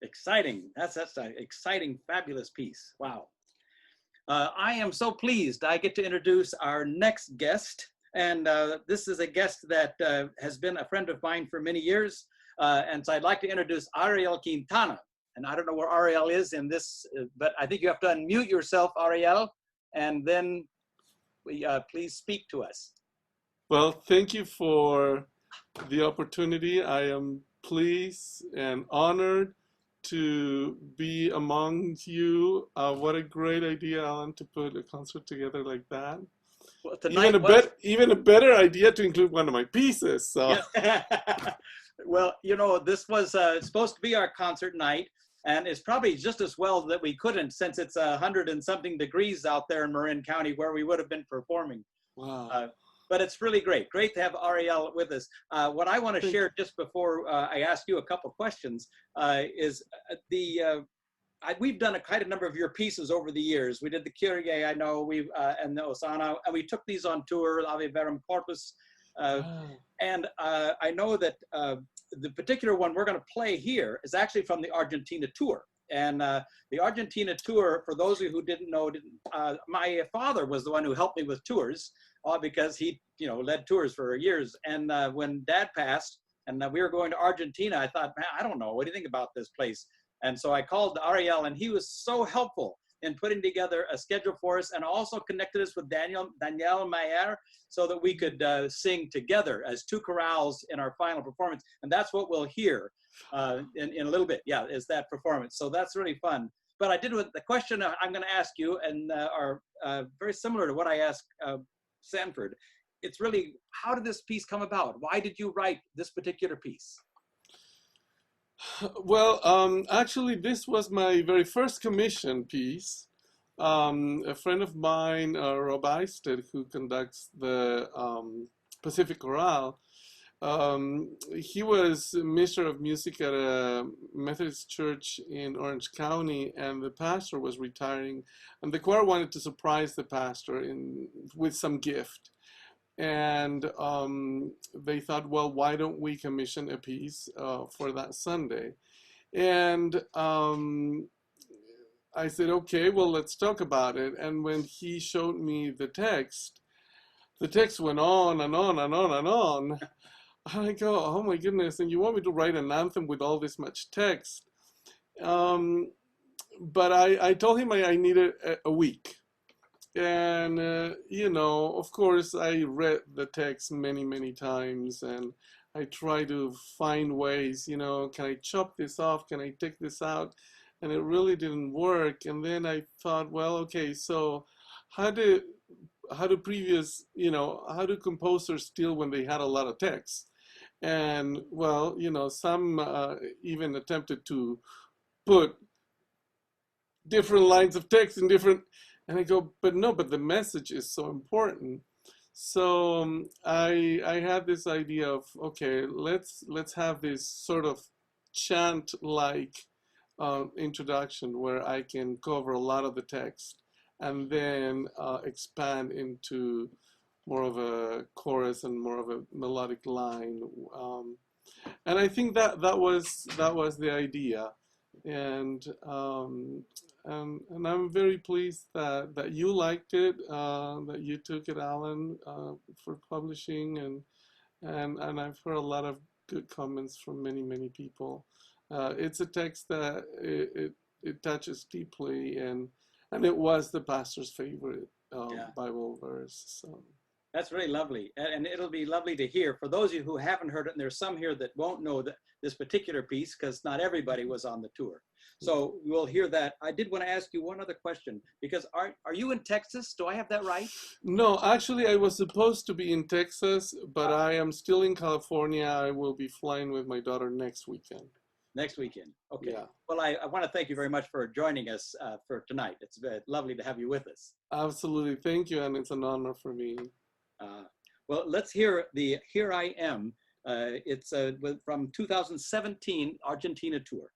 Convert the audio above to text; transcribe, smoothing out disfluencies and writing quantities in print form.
Exciting. That's an exciting, fabulous piece. Wow. I am so pleased I get to introduce our next guest. And this is a guest that has been a friend of mine for many years. And so I'd like to introduce Ariel Quintana. And I don't know where Ariel is in this, but I think you have to unmute yourself, Ariel, and then please speak to us. Well, thank you for the opportunity. I am pleased and honored to be among you. What a great idea, Alan, to put a concert together like that. Well, Even a better idea to include one of my pieces. So. Yes. Well, you know, this was supposed to be our concert night, and it's probably just as well that we couldn't, since it's 100 and something degrees out there in Marin County where we would have been performing. Wow. But it's really great. Great to have Ariel with us. What I want to share just before I ask you a couple questions is we've done quite a number of your pieces over the years. We did the Kyrie, I know, and the Osana, and we took these on tour, Ave Verum Corpus. And I know that the particular one we're going to play here is actually from the Argentina tour. And the Argentina tour, for those of you who didn't know, my father was the one who helped me with tours because he, led tours for years. And when Dad passed and we were going to Argentina, I thought, man, I don't know. What do you think about this place? And so I called Ariel, and he was so helpful in putting together a schedule for us, and also connected us with Danielle Mayer so that we could sing together as two chorales in our final performance. And that's what we'll hear in a little bit. Yeah, is that performance. So that's really fun. But I did with the question I'm going to ask you, and are very similar to what I asked Sanford. It's really, how did this piece come about? Why did you write this particular piece? Well, actually, this was my very first commission piece. A friend of mine, Rob Eisted, who conducts the Pacific Chorale, he was minister of music at a Methodist church in Orange County, and the pastor was retiring, and the choir wanted to surprise the pastor with some gift. And they thought, well, why don't we commission a piece for that Sunday? And I said, okay, well, let's talk about it. And when he showed me the text went on and on and on and on. I go, oh my goodness, and you want me to write an anthem with all this much text? But I told him I needed a week. And, of course, I read the text many, many times, and I try to find ways, can I chop this off? Can I take this out? And it really didn't work. And then I thought, well, okay, so how do composers deal when they had a lot of text? And, well, some even attempted to put different lines of text in different. And I go, but the message is so important. So I had this idea of, okay, let's have this sort of chant-like introduction where I can cover a lot of the text and then expand into more of a chorus and more of a melodic line. And I think that was the idea. And I'm very pleased that you liked it, that you took it, Alan, for publishing, and I've heard a lot of good comments from many people. It's a text that it touches deeply, and it was the pastor's favorite Bible verse. So. That's really lovely, and it'll be lovely to hear. For those of you who haven't heard it, and there's some here that won't know this particular piece, because not everybody was on the tour. So we'll hear that. I did want to ask you one other question, because are you in Texas? Do I have that right? No, actually, I was supposed to be in Texas, but I am still in California. I will be flying with my daughter next weekend. Next weekend. Okay. Yeah. Well, I want to thank you very much for joining us for tonight. It's lovely to have you with us. Absolutely. Thank you. And it's an honor for me. Well, let's hear the Here I Am. It's from 2017 Argentina tour.